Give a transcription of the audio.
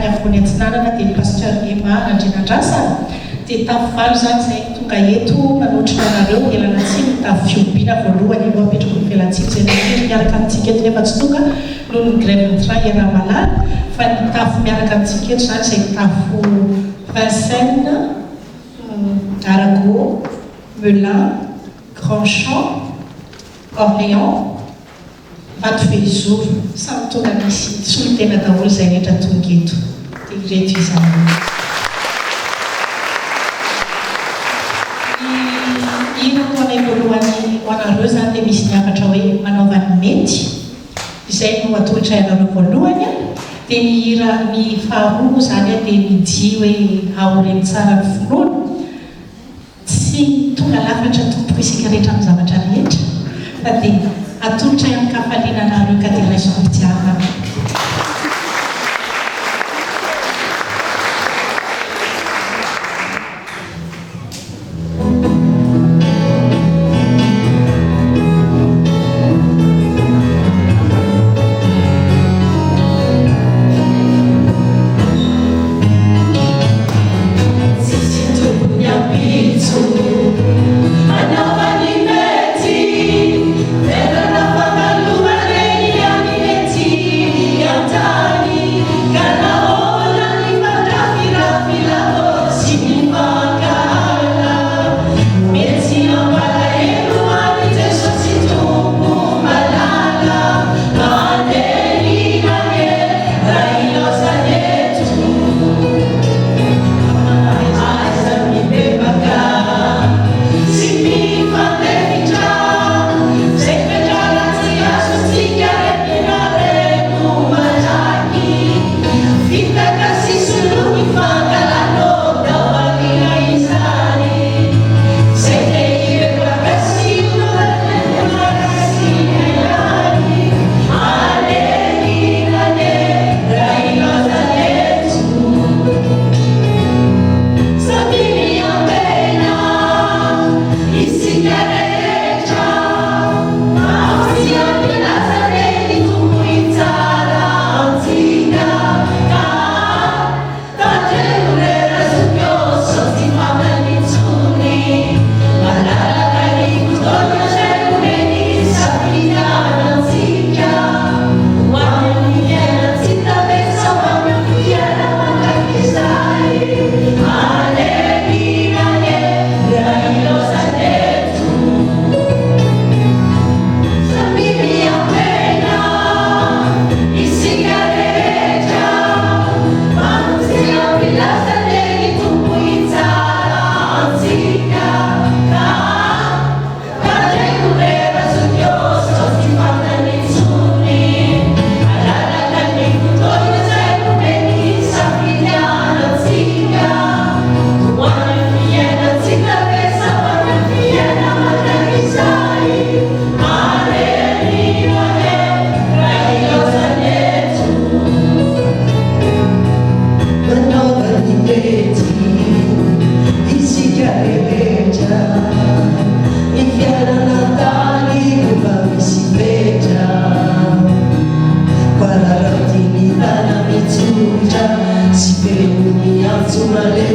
tany Avony Antsinanana dia ny pasteur Emma Andrinandrasana dia tafivalo zany izay tonga eto manotrina anareo ialanatsiny tafy fiombiana voalohany aloha apetrako ny fialantsiny izay nahery miaraka amintsika eto nefa tsy tonga noho ny grève ny train Ramalala fa ny tafy miaraka amintsika eto zany izay tafo Vincennes, Arago, Melun, Grandchamp, Orléans, Vatovezoro, samy tonga misy solitena daholo izay rehetra tonga eto dia ireto izany. Inoanay voalohany ho anareo zany dia misy niakatra hoe manaovany mety izay no atolotra ianareo voalohany dia ny hira ny faharoa zany dia midia hoe aoreny tsara ny finoana tsy tonga lafatra tompoko isika rehetra amin'ny zavatra rehetra fa dia atolotra amin'ny kafaliana anareo ka dia raison mpitiavana. Si per un